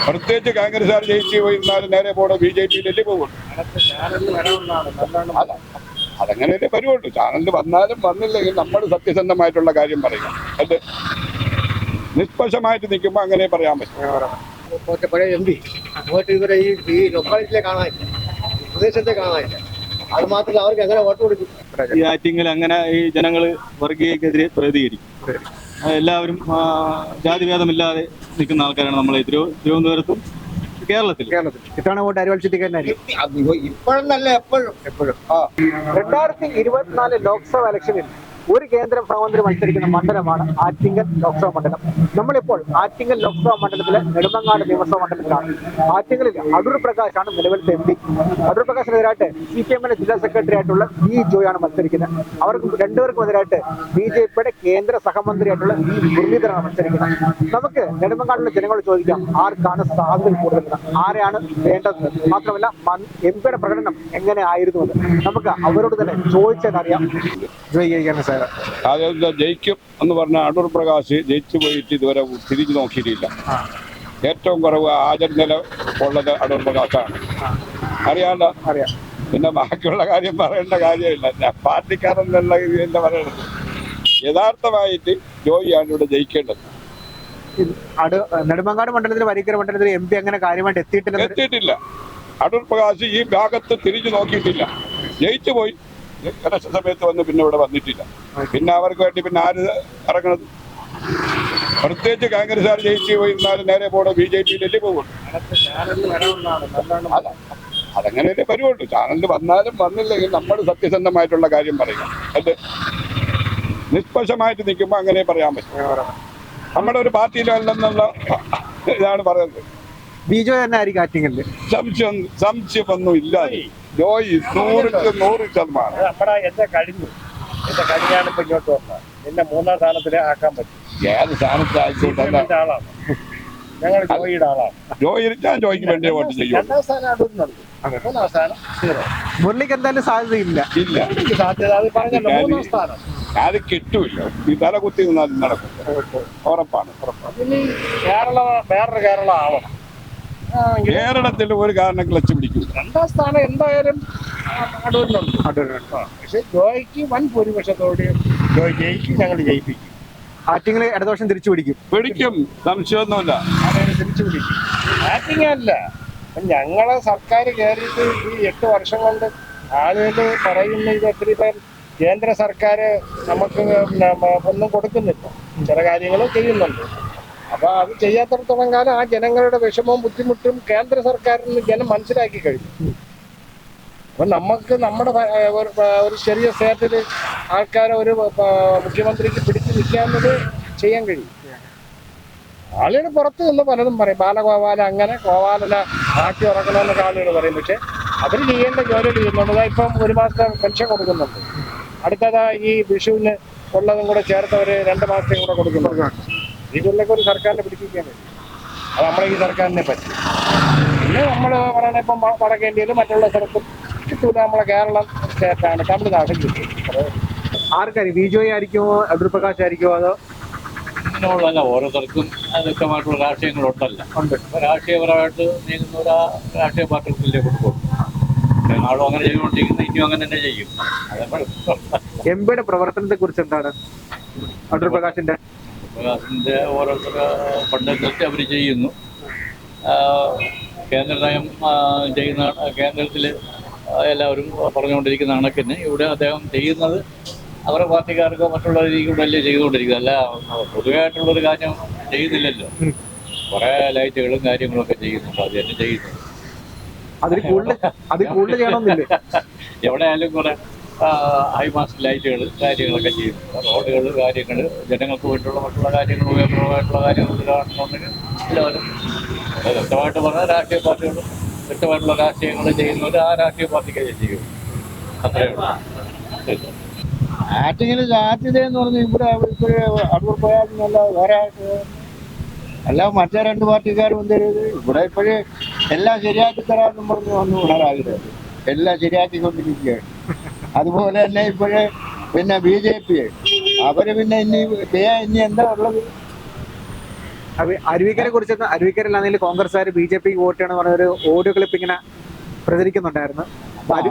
പ്രത്യേകിച്ച് കോൺഗ്രസ്സുകാർ ജയിച്ചു പോയിരുന്നാലും നേരെ പോണ BJP-യിലല്ലേ പോകുള്ളൂ. അതങ്ങനെയല്ലേ വരുവുള്ളൂ. ചാനലിൽ വന്നാലും വന്നില്ലെങ്കിൽ നമ്മൾ സത്യസന്ധമായിട്ടുള്ള കാര്യം പറയുക. അത് നിഷ്പക്ഷമായിട്ട് നിൽക്കുമ്പോൾ അങ്ങനെ പറയാൻ പറ്റും. പഴയ MP വോട്ട് ഇവരെ ഈ ലൊക്കാലിറ്റിയിലെ കാണാനില്ല, പ്രദേശത്തെ കാണാനില്ല. അത് മാത്രമല്ല അവർക്ക് എങ്ങനെ വോട്ട് കൊടുക്കും? ഈ ആറ്റിങ്ങൽ അങ്ങനെ ഈ ജനങ്ങൾ വർഗീയക്കെതിരെ പ്രതികരിക്കും. എല്ലാവരും ജാതിഭേദമില്ലാതെ നിൽക്കുന്ന ആൾക്കാരാണ് നമ്മളെ തിരുവനന്തപുരത്തും കേരളത്തിൽ. ഇത്തവണ വോട്ട് അരിവാൾ ചിട്ടിക്കാരനായിരിക്കും. ഇപ്പോഴെന്നല്ല, എപ്പോഴും 2024 ലോക്സഭ ഇലക്ഷനിൽ ഒരു കേന്ദ്ര സഹമന്ത്രി മത്സരിക്കുന്ന മണ്ഡലമാണ് ആറ്റിങ്ങൽ ലോക്സഭാ മണ്ഡലം. നമ്മളിപ്പോൾ ആറ്റിങ്ങൽ ലോക്സഭാ മണ്ഡലത്തിലെ നെടുമങ്ങാട് നിയമസഭാ മണ്ഡലത്തിലാണ്. ആറ്റിങ്ങലിൽ അടൂർ പ്രകാശാണ് നിലവിലത്തെ MP. അടൂർ പ്രകാശിനെതിരായിട്ട് CPM-ന്റെ ജില്ലാ സെക്രട്ടറി ആയിട്ടുള്ള V. ജോയാണ് മത്സരിക്കുന്നത്. അവർക്ക് രണ്ടുപേർക്കും എതിരായിട്ട് BJP-യുടെ കേന്ദ്ര സഹമന്ത്രിയായിട്ടുള്ള V. മുരളീധരനാണ് മത്സരിക്കുന്നത്. നമുക്ക് നെടുമങ്ങാടിലെ ജനങ്ങൾ ചോദിക്കാം, ആർക്കാണ് സാധ്യത കൂടുതൽ, ആരെയാണ് വേണ്ടത്, മാത്രമല്ല MP-യുടെ പ്രകടനം എങ്ങനെ ആയിരുന്നു എന്ന് നമുക്ക് അവരോട് തന്നെ ചോദിച്ചതറിയാം. ജയിക്കും എന്ന് പറഞ്ഞാൽ അടൂർ പ്രകാശ് ജയിച്ചു പോയിട്ട് ഇതുവരെ തിരിഞ്ഞു നോക്കിയിട്ടില്ല. ഏറ്റവും കുറവ് ആചരണ ഉള്ളത് അടൂർ പ്രകാശാണ്. അറിയാമല്ലോ. പിന്നെ ബാക്കിയുള്ള കാര്യം പറയേണ്ട കാര്യമില്ല. പാർട്ടിക്കാരെന്നുള്ള എന്താ പറയുന്നത്, യഥാർത്ഥമായിട്ട് ജോയിയാണ് ഇവിടെ ജയിക്കേണ്ടത്. നെടുമങ്ങാട് മണ്ഡലത്തിൽ വരിക്കര മണ്ഡലത്തിൽ MP അങ്ങനെ കാര്യമായിട്ട് എത്തിയിട്ടില്ല. അടൂർ പ്രകാശ് ഈ ഭാഗത്ത് തിരിഞ്ഞു നോക്കിയിട്ടില്ല. ജയിച്ചു പോയി. ഇലക്ഷൻ സമയത്ത് വന്ന് പിന്നെ ഇവിടെ വന്നിട്ടില്ല. പിന്നെ അവർക്ക് വേണ്ടി പിന്നെ ആര് ഇറങ്ങണത്? പ്രത്യേകിച്ച് കോൺഗ്രസ്സുകാർ ജയിച്ചു പോയിരുന്നാലും നേരെ പോണ BJP-യിലല്ലേ പോകുള്ളൂ. അതങ്ങനെയല്ലേ വരുവുള്ളൂ. ചാനലിൽ വന്നാലും വന്നില്ലെങ്കിൽ നമ്മൾ സത്യസന്ധമായിട്ടുള്ള കാര്യം പറയുക. അത് നിഷ്പക്ഷമായിട്ട് നിൽക്കുമ്പോൾ അങ്ങനെ പറയാൻ പറ്റും. നമ്മുടെ ഒരു പാർട്ടിയിലല്ലെന്നുള്ള ഇതാണ് പറയുന്നത്. V. ജോയ് തന്നെ ആയിരിക്കും ആറ്റിങ്ങലിൽ. സംശയമൊന്നും ഇല്ലാതെ ജോയി 100% എന്റെ കഴിഞ്ഞാണ് ഇപ്പൊ ഇങ്ങോട്ട് വന്നത്. എന്നെ 3ാം സ്ഥാനത്തില് ആക്കാൻ പറ്റും. ഏത് സ്ഥാനത്തായിക്കോട്ടെ ആളാണ് ഞങ്ങൾ, ജോയിയുടെ ആളാണ്. ഞാൻ ജോയിക്ക് വേണ്ടി വോട്ട് ചെയ്യും. 2ാം സ്ഥാനം അടൂരിനുണ്ട്, 3ാം സ്ഥാനം 0. മുരളിക്ക് എന്തായാലും സാധ്യതയില്ല. സാധ്യത അത് പറഞ്ഞല്ലോ, 3ാം സ്ഥാനം അത് കിട്ടൂല്ല. ഈ തല കുത്തി നിന്നാലും നടക്കും. ഉറപ്പാണ്. ഇനി കേരളം വേറൊരു കേരളം ആവണം. കേരളത്തിൽ ഒരു കാരണം ക്ലച്ച് പിടിക്കും. 2ാം സ്ഥാനം എന്തായാലും അടൂരിനുണ്ട്. പക്ഷെ ജോയിക്ക് വൻ ഭൂരിപക്ഷത്തോട് ജോയി ജയിക്കും, ഞങ്ങൾ ജയിപ്പിക്കും. ആറ്റിങ്ങൽ അടുത്ത വർഷം തിരിച്ചു പിടിക്കും, സംശയമൊന്നുമില്ല. തിരിച്ചു പിടിക്കും. ആറ്റിങ്ങല്ല, ഞങ്ങളെ സർക്കാർ കയറിയിട്ട് ഈ 8 വർഷം കൊണ്ട് ആളുകൾ പറയുന്ന ഇത് ഒത്തിരി പേർ കേന്ദ്ര സർക്കാർ നമുക്ക് ഒന്നും കൊടുക്കുന്നില്ല, ചില കാര്യങ്ങൾ ചെയ്യുന്നുണ്ട്. അപ്പൊ അത് ചെയ്യാത്തിടത്തോളം കാലം ആ ജനങ്ങളുടെ വിഷമവും ബുദ്ധിമുട്ടും കേന്ദ്ര സർക്കാരിന് ജനം മനസ്സിലാക്കി കഴിഞ്ഞു. അപ്പൊ നമുക്ക് നമ്മുടെ ഒരു ചെറിയ സ്റ്റേറ്റിൽ ആൾക്കാരെ ഒരു മുഖ്യമന്ത്രിക്ക് പിടിച്ചു നിൽക്കാമെന്നത് ചെയ്യാൻ കഴിയും. ആളുകൾ പുറത്ത് നിന്ന് പലതും പറയും, ബാലഗോപാല അങ്ങനെ ഗോപാലനെ മാറ്റി ഉറക്കണമെന്നൊക്കെ ആളുകൾ പറയും. പക്ഷെ അവർ ചെയ്യേണ്ട ജോലി ചെയ്യുന്നുണ്ട്. ഇപ്പം 1 മാസത്തെ പെൻഷൻ കൊടുക്കുന്നുണ്ട്. അടുത്തത് ഈ വിഷുവിന് ഉള്ളതും കൂടെ ചേർത്ത് ഒരു 2 മാസത്തേക്കും കൂടെ കൊടുക്കുന്നുണ്ട്. ഇതിലൊക്കെ ഒരു സർക്കാരിനെ പിടിപ്പിക്കാൻ കഴിയും. അത് നമ്മളെ ഈ സർക്കാരിനെ പറ്റി. പിന്നെ നമ്മൾ പറയണ ഇപ്പം വടക്കേന്ത്യയിൽ മറ്റുള്ള സ്ഥലത്തും കിട്ടൂല. നമ്മളെ കേരളം സ്റ്റേറ്റാണ്, തമിഴ്നാട് കിട്ടും. ആർക്കായിരിക്കും? V. ജോയ് ആയിരിക്കുമോ, അടൂർ പ്രകാശ് ആയിരിക്കുമോ, അതോ? അങ്ങനെയുള്ളതല്ല, ഓരോരുത്തർക്കും വ്യക്തമായിട്ടുള്ള രാഷ്ട്രീയങ്ങളുണ്ടല്ല. രാഷ്ട്രീയപരമായിട്ട് നീങ്ങുന്ന രാഷ്ട്രീയ പാർട്ടികളിലേ കൊടുക്കും. നാളും അങ്ങനെ ചെയ്തുകൊണ്ടിരിക്കുന്ന ഇനിയും അങ്ങനെ തന്നെ ചെയ്യും. MP-യുടെ പ്രവർത്തനത്തെ കുറിച്ച് എന്താണ് അടൂർ പ്രകാശിന്റെ? ഓരോരുത്തരുടെ ഫണ്ടൊക്കെ അവർ ചെയ്യുന്നു. കേന്ദ്ര നയം ചെയ്യുന്ന കേന്ദ്രത്തിൽ എല്ലാവരും പറഞ്ഞുകൊണ്ടിരിക്കുന്ന കണക്കിന് ഇവിടെ അദ്ദേഹം ചെയ്യുന്നത് അവരുടെ പാർട്ടിക്കാർക്കോ മറ്റുള്ള രീതിക്കും വലിയ ചെയ്തുകൊണ്ടിരിക്കുന്നത് അല്ല, പൊതുവായിട്ടുള്ളൊരു കാര്യം ചെയ്യുന്നില്ലല്ലോ. കുറെ ലൈറ്റുകളും കാര്യങ്ങളൊക്കെ ചെയ്യുന്നുണ്ട്, അത് തന്നെ ചെയ്യുന്നു. അതിൽ കൂടുതൽ ചെയ്യണമെന്നില്ലേ? എവിടെയായാലും കുറെ ഹൈമാസ്റ്റ് ലൈറ്റുകൾ കാര്യങ്ങളൊക്കെ ചെയ്യുന്നുണ്ട്. റോഡുകൾ കാര്യങ്ങൾ ജനങ്ങൾക്ക് വേണ്ടിയുള്ള മറ്റുള്ള കാര്യങ്ങൾ ഉപയോഗപ്രദമായിട്ടുള്ള കാര്യങ്ങൾ കാണുന്നുണ്ടെങ്കിൽ എല്ലാവരും വ്യക്തമായിട്ട് പറഞ്ഞാൽ രാഷ്ട്രീയ പാർട്ടികളും വ്യക്തമായിട്ടുള്ള രാഷ്ട്രീയങ്ങൾ ചെയ്യുന്നവർ ആ രാഷ്ട്രീയ പാർട്ടിക്ക് ചെയ്യും. അത്രയും ആറ്റിങ്ങിൽ സാധ്യതയെന്ന് പറഞ്ഞാൽ ഇവിടെ അടൂർ പ്രകാശിനല്ല വേറെ അല്ല, മറ്റേ 2 പാർട്ടിക്കാരും എന്തരുത് ഇവിടെ ഇപ്പോഴേ എല്ലാം ശരിയാക്കി തരാമെന്നും പറഞ്ഞ് വന്നു വിടാറാഗ്രഹം. എല്ലാം ശരിയാക്കിക്കൊണ്ടിരിക്കുകയാണ്. അതുപോലെ തന്നെ ഇപ്പോഴേ പിന്നെ BJP അവര് പിന്നെ ഇനി എന്താ ഉള്ളത്? അരുവിക്കരെ കുറിച്ച് അരുവിക്കരയിലാണെങ്കിൽ കോൺഗ്രസ്സുകാർ BJP വോട്ട് ചെയ്യണമെന്ന് പറഞ്ഞ ഒരു ഓഡിയോ ക്ലിപ്പ് ഇങ്ങനെ പ്രചരിക്കുന്നുണ്ടായിരുന്നു.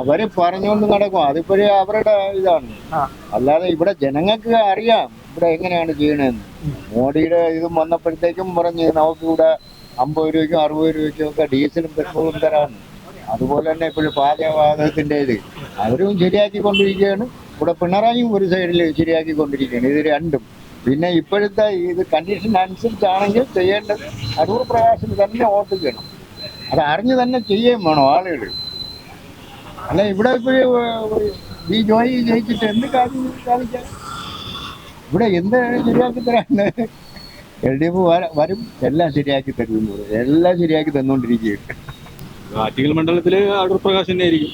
അവര് പറഞ്ഞുകൊണ്ട് നടക്കും, അതിപ്പോഴേ അവരുടെ ഇതാണ്. ആ. അല്ലാതെ ഇവിടെ ജനങ്ങൾക്ക് അറിയാം ഇവിടെ എങ്ങനെയാണ് ചെയ്യണമെന്ന്. മോഡിയുടെ ഇതും വന്നപ്പോഴത്തേക്കും പറഞ്ഞ് നമുക്ക് ഇവിടെ 50 രൂപയ്ക്കും 60 രൂപയ്ക്കും ഒക്കെ ഡീസലും പെട്രോളും തരാമെന്ന്. അതുപോലെ തന്നെ ഇപ്പോഴും പാചകവാതകത്തിന്റെ ഇത് അവരും ശരിയാക്കിക്കൊണ്ടിരിക്കുകയാണ്. ഇവിടെ പിണറായിയും ഒരു സൈഡിൽ ശരിയാക്കിക്കൊണ്ടിരിക്കുകയാണ്. ഇത് രണ്ടും. പിന്നെ ഇപ്പോഴത്തെ ഇത് കണ്ടീഷൻ അനുസരിച്ചാണെങ്കിൽ ചെയ്യേണ്ടത് അടൂർ പ്രകാശിന് തന്നെ വോട്ട് ചെയ്യണം. അത് അറിഞ്ഞു തന്നെ ചെയ്യുകയും വേണം ആളുകൾ. അല്ല ഇവിടെ ഇപ്പോഴും ഈ ജോയി ജയിച്ചിട്ട് എന്ത് കാര്യം സാധിക്കാം? ഇവിടെ എന്ത് ശരിയാക്കി തരാണ്? LDF വരും, എല്ലാം ശരിയാക്കി തരും, എല്ലാം ശരിയാക്കി തന്നുകൊണ്ടിരിക്കുകയാണ്. ആറ്റിങ്ങൽ മണ്ഡലത്തില് അടൂർ പ്രകാശ് തന്നെ ആയിരിക്കും.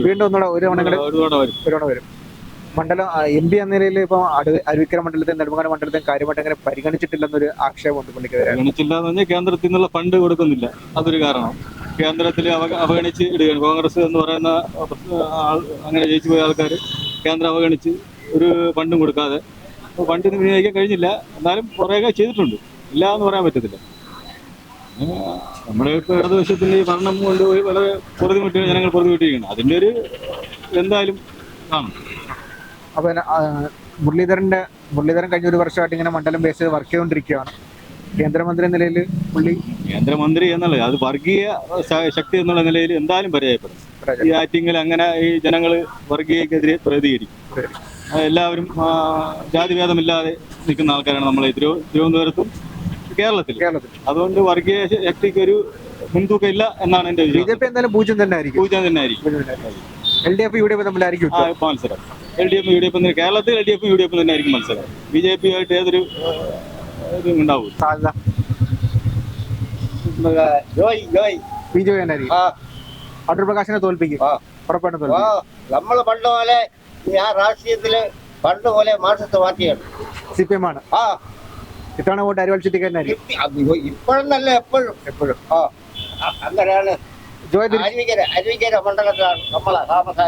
വീണ്ടും ഒന്നുകൂടെ ഒരു തവണ വരും. മണ്ഡലം MP എന്ന നിലയിൽ ഇപ്പൊ അരുവിക്കര മണ്ഡലത്തിൽ നെടുമങ്ങാട് മണ്ഡലത്തിൽ കാര്യമായിട്ട് അങ്ങനെ പരിഗണിച്ചിട്ടില്ലെന്നൊരു ആക്ഷേപമുണ്ട് പുള്ളിക്കെതിരെ. പരിഗണിച്ചില്ല എന്ന് പറഞ്ഞാൽ കേന്ദ്രത്തിൽ നിന്നുള്ള ഫണ്ട് കൊടുക്കുന്നില്ല, അതൊരു കാരണം. കേന്ദ്രത്തിൽ അവഗണിച്ച് ഇടുകയാണ്. കോൺഗ്രസ് എന്ന് പറയുന്ന അങ്ങനെ ജയിച്ചു പോയ ആൾക്കാർ കേന്ദ്രം അവഗണിച്ച് ഒരു ഫണ്ടും കൊടുക്കാതെ ഫണ്ടിന് വിനിയോഗിക്കാൻ കഴിഞ്ഞില്ല. എന്നാലും കുറേയൊക്കെ ചെയ്തിട്ടുണ്ട്, ഇല്ല എന്ന് പറയാൻ പറ്റത്തില്ല. നമ്മുടെ ഇപ്പോൾ ഇടതുവശത്തിൻ്റെ ഈ ഭരണം കൊണ്ടുപോയി വളരെ പൊറുതിമുട്ടി ജനങ്ങൾ പൊറുതിമുട്ടിയിരിക്കണം. അതിൻ്റെ ഒരു എന്തായാലും കാണും. അപ്പൊ മുരളീധരൻ കഴിഞ്ഞ ഒരു വർഷമായിട്ട് ഇങ്ങനെ മണ്ഡലം ബേസ് ചെയ്ത് വർക്ക് ചെയ്തുകൊണ്ടിരിക്കുകയാണ്. കേന്ദ്രമന്ത്രി എന്ന നിലയിൽ പുള്ളി കേന്ദ്രമന്ത്രി എന്നുള്ളത് അത് വർഗീയ ശക്തി എന്നുള്ള നിലയിൽ എന്തായാലും പരാജയപ്പെടും. ഈ ആറ്റിങ്ങൽ അങ്ങനെ ഈ ജനങ്ങൾ വർഗീയക്കെതിരെ പ്രതികരിക്കും. എല്ലാവരും ജാതിഭേദമില്ലാതെ നിൽക്കുന്ന ആൾക്കാരാണ് നമ്മളെ തിരുവനന്തപുരത്തും കേരളത്തിൽ. അതുകൊണ്ട് വർഗീയ ശക്തിക്ക് ഒരു മുൻതൂക്കം ഇല്ല എന്നാണ് എന്റെ വിശ്വാസം. BJP എന്തായാലും പൂജ്യം തന്നെ ആയിരിക്കും. LDF UDF തമ്മിലായിരിക്കും മത്സരം. LDF UDF കേരളത്തിൽ LDF UDF തന്നെ ആയിരിക്കും മത്സരം. BJP ആയിട്ട് ഏതൊരു ഇതും ഉണ്ടാവും. BJP തന്നെയായിരിക്കും. അടൂർ പ്രകാശിനെ തോൽപ്പിക്കും, ഉറപ്പായിട്ടും തോൽപ്പിക്കും. നമ്മള് പണ്ട് പോലെ ഞാൻ രാഷ്ട്രീയത്തില് പണ്ട് പോലെ മാസത്തെ പാർട്ടിയാണ് CPM ആണ്. ഇത്തവണ വോട്ട് അരിവാൾ ചുറ്റിക്കാരനായിരിക്കും. ഇപ്പോഴെന്നല്ല എപ്പോഴും അങ്ങനെയാണ്. അരുവിക്കര മണ്ഡലത്തിലാണ് നമ്മളെ താമസം.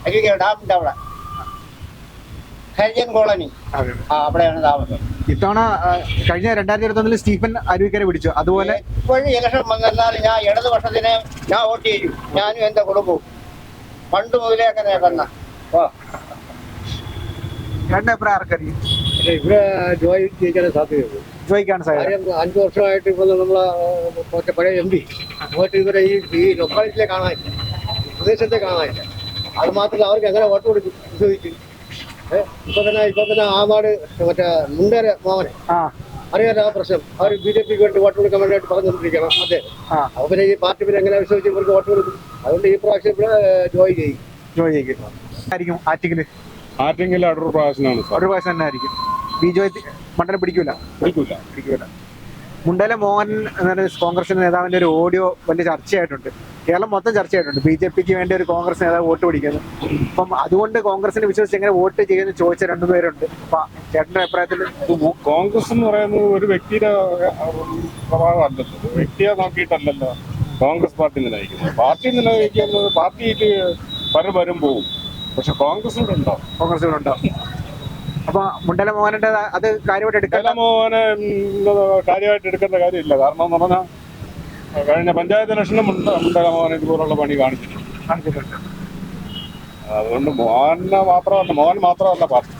അരുവിക്കര ഡാമിന്റെ അവിടെ ഹരിജൻ കോളനി അവിടെയാണ് താമസം. ഇത്തവണ കഴിഞ്ഞ 2021 സ്റ്റീഫൻ അരുവിക്കര പിടിച്ചു. അതുപോലെ ഇപ്പോഴും ഇലക്ഷൻ വന്നാൽ ഞാൻ ഇടതുപക്ഷത്തിന് ഞാൻ വോട്ട് ചെയ്യും. ഞാനും എന്റെ കുടുംബവും പണ്ട് മുതലേ അങ്ങനെ തന്നെ. രണ്ട് അഭിപ്രായം ആർക്കറിയും? ഇവിടെ ജോയി ജയിക്കാൻ സാധ്യതയുള്ളൂ. ജോയിക്കാണ് സാധ്യത. 5 വർഷമായിട്ട് ഇപ്പോൾ നമ്മളെ പഴയ MP വോട്ട് ഇവരെ ഈ ലൊക്കാലിറ്റിയിലെ കാണാനില്ല, പ്രദേശത്തെ കാണാനില്ല. അത് മാത്രമല്ല അവർക്ക് എങ്ങനെ വോട്ട് കൊടുക്കും ചോദിക്കും. ഇപ്പൊ തന്നെ ആമാട് മറ്റേ മുണ്ടേരെ മോഹനെ അറിയാലോ ആ പ്രശ്നം. അവർ BJPക്ക് വേണ്ടി വോട്ട് കൊടുക്കാൻ വേണ്ടിയിട്ട് പറഞ്ഞുകൊണ്ടിരിക്കണം അദ്ദേഹം. അപ്പൊ പിന്നെ ഈ പാർട്ടി പിന്നെ എങ്ങനെ വിശ്വസിച്ച് ഇവർക്ക് വോട്ട് കൊടുക്കും? അതുകൊണ്ട് ഈ പ്രാവശ്യം ഇവിടെ ജോയി ചെയ്യും. ആറ്റിങ്ങൽ അടൂർ പ്രകാശനാണ്. അടൂർ പ്രകാശൻ തന്നെ ആയിരിക്കും. BJP മണ്ഡലം പിടിക്കൂല. മുണ്ടേലെ മോഹൻ എന്ന കോൺഗ്രസ് നേതാവിന്റെ ഒരു ഓഡിയോ വലിയ ചർച്ചയായിട്ടുണ്ട്. കേരളം മൊത്തം ചർച്ചയായിട്ടുണ്ട്. BJPക്ക് വേണ്ടി ഒരു കോൺഗ്രസ് നേതാവ് വോട്ട് പിടിക്കുന്നത്. അപ്പം അതുകൊണ്ട് കോൺഗ്രസിനെ വിശ്വസിച്ച് എങ്ങനെ വോട്ട് ചെയ്യുമെന്ന് ചോദിച്ച 2 പേരുണ്ട്. അപ്പൊ ചേട്ടന്റെ അഭിപ്രായത്തിൽ കോൺഗ്രസ് എന്ന് പറയുന്നത് ഒരു വ്യക്തിയുടെ പ്രഭാവമല്ലല്ലോ, വ്യക്തിയെ നോക്കിയിട്ടല്ലല്ലോ കോൺഗ്രസ് പാർട്ടി നിലനിൽക്കുന്നത്. പാർട്ടി നിലനിൽക്കുന്നത് പാർട്ടിക്ക് പലരും പോകും, പക്ഷെ കോൺഗ്രസ് ഇവിടെ ഉണ്ടാവും. അപ്പൊ മുണ്ടല മോഹനന്റെ അത് കാര്യമായിട്ട് എടുക്കാം. മോഹനെ കാര്യമായിട്ട് എടുക്കേണ്ട കാര്യമില്ല. കാരണം എന്ന് പറഞ്ഞാൽ കഴിഞ്ഞ പഞ്ചായത്ത് ഇലക്ഷനും മുണ്ടല മോഹൻ ഇതുപോലുള്ള പണി കാണിച്ചിട്ടുണ്ട്. അതുകൊണ്ട് മോഹൻ മാത്രമല്ല പാർട്ടി.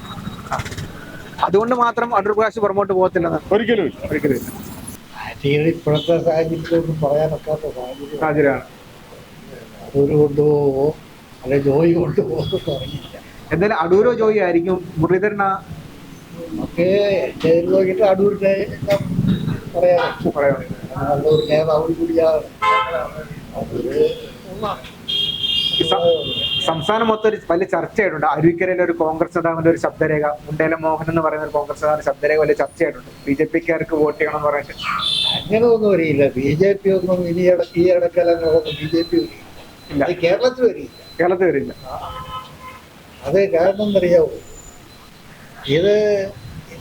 അതുകൊണ്ട് മാത്രം അടൂർ പ്രകാശ് പുറമോട്ട് പോകത്തില്ലെന്ന് ഒരിക്കലും ഇല്ല. ഇപ്പോഴത്തെ സാഹചര്യത്തിലൊന്നും പറയാനൊക്കാത്ത സാഹചര്യമാണ്. അടൂർ കൊണ്ടുപോവോ അല്ലെ ജോയി കൊണ്ടുപോകും അറിയില്ല. എന്തായാലും അടൂരോ ജോയി ആയിരിക്കും. മുരളീധരൻ ഒക്കെ നോക്കിയിട്ട് അടൂരിനെ പറയാൻ നല്ലൊരു നേതാവ് കൂടിയാണ്. സംസ്ഥാനം മൊത്തം ഒരു വലിയ ചർച്ചയായിട്ടുണ്ട്. അരുവിക്കരയിലെ ഒരു കോൺഗ്രസ് നേതാവിന്റെ ഒരു ശബ്ദരേഖ, മുണ്ടേല മോഹൻ എന്ന് പറയുന്ന ഒരു കോൺഗ്രസ് നേതാവിന്റെ ശബ്ദരേഖ വലിയ ചർച്ചയായിട്ടുണ്ട്. BJPക്കാർക്ക് വോട്ട് ചെയ്യണം എന്ന് പറഞ്ഞിട്ട് അങ്ങനെ ഒന്നും വരിയില്ല. BJP ഒന്നും ഈ ഇടക്കാലങ്ങളൊന്നും BJP വരില്ല. കേരളത്തിൽ വരില്ല. അത് കാരണം എന്തറിയാവോ? ഇത്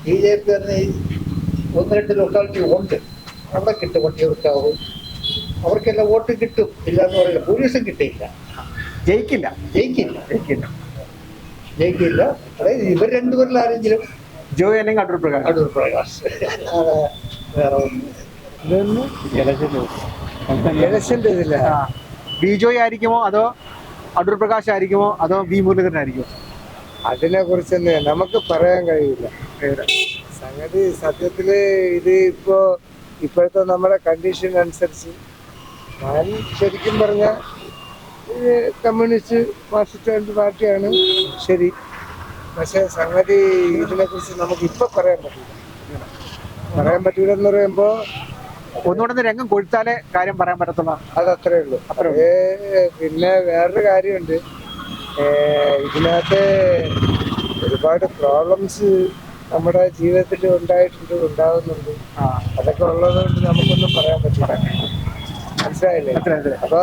BJP തന്നെ 1-2 ലൊക്കാലിറ്റി ഉണ്ട്, അവിടെ കിട്ടും. വട്ടിയൂർക്കാവും അവർക്കെല്ലാം വോട്ട് കിട്ടും. ഇല്ല എന്ന് പറയില്ല. പോലീസും കിട്ടിയില്ല. ജയിക്കില്ല. അതായത് ഇവർ 2 പേരിൽ ആരെങ്കിലും ജോയി അല്ലെങ്കിൽ അടൂർ പ്രകാശ് ഇലക്ഷൻ്റെ ഇതില്ല. ബിജോയ് ആയിരിക്കുമോ അതോ അടൂർ പ്രകാശ് ആയിരിക്കുമോ അതോ വി മുരളീധരൻ ആയിരിക്കുമോ? അതിനെ കുറിച്ചൊന്നും നമുക്ക് പറയാൻ കഴിയില്ല. സംഗതി സത്യത്തില് ഇത് ഇപ്പോഴത്തെ നമ്മുടെ കണ്ടീഷൻ അനുസരിച്ച് ഞാൻ ശരിക്കും പറഞ്ഞ കമ്മ്യൂണിസ്റ്റ് മാർക്സിസ്റ്റ് പാർട്ടിയാണ് ശരി. പക്ഷെ സംഗതി ഇതിനെ കുറിച്ച് നമുക്ക് ഇപ്പൊ പറയാൻ പറ്റൂല എന്ന് പറയുമ്പോ ഒന്നുകൊണ്ടൊന്ന് രംഗം കൊഴുത്താലേ കാര്യം പറയാൻ പറ്റത്തുള്ളൂ. അത് അത്രേ ഉള്ളൂ. പിന്നെ വേറൊരു കാര്യമുണ്ട്, ഇതിനകത്ത് ഒരുപാട് പ്രോബ്ലംസ് നമ്മുടെ ജീവിതത്തിൽ ഉണ്ടാകുന്നുണ്ട്. അതൊക്കെ ഉള്ളത് കൊണ്ട് നമുക്കൊന്നും പറയാൻ പറ്റില്ല. മനസ്സിലായില്ലേ? അപ്പൊ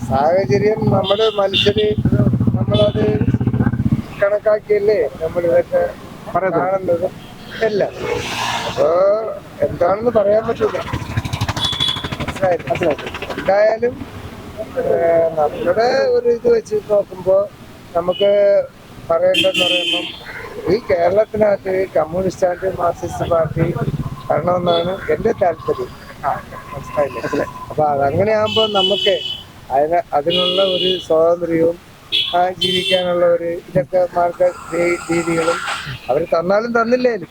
സാഹചര്യം നമ്മള് മനുഷ്യര് നമ്മളത് കണക്കാക്കിയല്ലേ നമ്മളിതൊക്കെ കാണുന്നത് എല്ലാം. അപ്പൊ എന്താണെന്ന് പറയാൻ പറ്റില്ല. മനസ്സിലായില്ലേ? എന്തായാലും നമ്മുടെ ഒരു ഇത് വെച്ച് നോക്കുമ്പോൾ നമുക്ക് പറയേണ്ടതെന്ന് പറയുമ്പം ഈ കേരളത്തിനകത്ത് കമ്മ്യൂണിസ്റ്റ് ആൻഡ് മാർക്സിസ്റ്റ് പാർട്ടി വരണമെന്നാണ് എൻ്റെ താല്പര്യം. മനസ്സിലായില്ലേ? അപ്പൊ അതങ്ങനെ ആകുമ്പോൾ നമുക്ക് അതിനുള്ള ഒരു സ്വാതന്ത്ര്യവും ജീവിക്കാനുള്ള ഒരു ഇതൊക്കെ മാർഗ രീതികളും അവർ തന്നാലും തന്നില്ലേലും,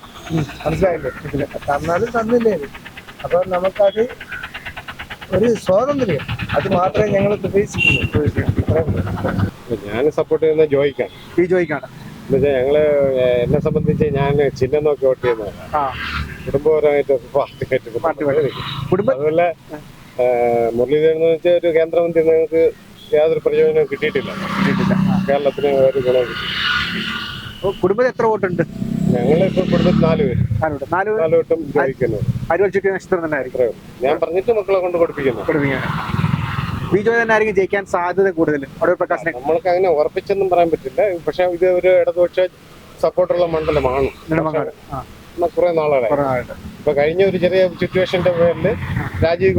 മനസ്സിലായില്ലേ? തന്നാലും തന്നില്ലേലും അപ്പൊ നമുക്കത് ഒരു സ്വാതന്ത്ര്യം, അത് മാത്രമേ ഞങ്ങൾ പ്രതീക്ഷിക്കുള്ളൂ. ഞാൻ സപ്പോർട്ട് ചെയ്യുന്ന ജോയിക്കാണ്. ബിജോയ്ക്കാണ്. എന്നുവെച്ചാൽ ഞങ്ങള് എന്നെ സംബന്ധിച്ച് ഞാൻ ചിഹ്നം നോക്കി വോട്ട് ചെയ്യുന്നതാണ്. കുടുംബപരമായിട്ട് പാർട്ടിയായിട്ട് അതുപോലെ മുരളീധരൻ എന്ന് വെച്ചാൽ ഒരു കേന്ദ്രമന്ത്രി നിങ്ങൾക്ക് യാതൊരു പ്രയോജനവും കിട്ടിയിട്ടില്ല. കേരളത്തിന് ഒരു ഗുണം കിട്ടി. കുടുംബത്തിൽ എത്ര വോട്ടുണ്ട്? ഞങ്ങളിപ്പോ കുടുംബത്തിൽ 4 പേര്. 4 വോട്ടും ജോയിക്കുന്നത്. നക്ഷത്രം തന്നെ ആയിരിക്കും. ഞാൻ പറഞ്ഞിട്ട് മക്കളെ കൊണ്ട് കൊടുപ്പിക്കുന്നു. ബിജോയ് തന്നെ ആയിരിക്കും ജയിക്കാൻ സാധ്യത കൂടുതൽ. അടൂർ പ്രകാശിനെ നമ്മൾക്ക് അങ്ങനെ ഉറപ്പിച്ചൊന്നും പറയാൻ പറ്റില്ല. പക്ഷെ ഇത് ഒരു ഇടതുപക്ഷ സപ്പോർട്ടുള്ള മണ്ഡലമാണ്. കുറെ നാളായിട്ട് ഇപ്പൊ കഴിഞ്ഞ ഒരു ചെറിയ സിറ്റുവേഷന്റെ പേരിൽ രാഹുൽ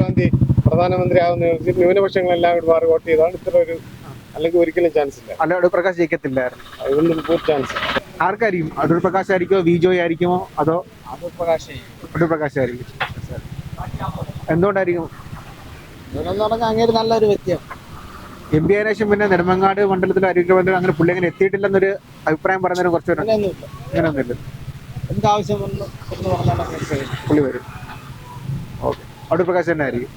ഗാന്ധി പ്രധാനമന്ത്രി ആവുന്ന ന്യൂനപക്ഷങ്ങളെല്ലാം കൂടി മാറി വോട്ട് ചെയ്താണ് ഇത്ര ഒരു, അല്ലെങ്കിൽ ഒരിക്കലും ചാൻസ് ഇല്ല. അല്ല, അടൂർ പ്രകാശ് ജയിക്കത്തില്ലായിരുന്നു. അതൊന്നും ചാൻസ്. ആർക്കായിരിക്കും? അടൂർ പ്രകാശ് ആയിരിക്കുമോ വിജോയ് ആയിരിക്കുമോ അതോ അടൂർ പ്രകാശ് ആയിരിക്കും? എന്തുകൊണ്ടായിരിക്കും? അങ്ങനെ നല്ലൊരു വ്യക്തിയാണ്. എം പി ആയതിനു ശേഷം പിന്നെ നെടുമങ്ങാട് മണ്ഡലത്തിലോ ആരോഗ്യമന്ത്രി അങ്ങനെ പുള്ളി അങ്ങനെ എത്തിയിട്ടില്ലെന്നൊരു അഭിപ്രായം പറയുന്നതിന് കുറച്ച് അങ്ങനെയൊന്നുമില്ല. എന്താവശ്യം പുള്ളി വരും. ഓക്കെ, അടൂർ പ്രകാശ് തന്നെ ആയിരിക്കും.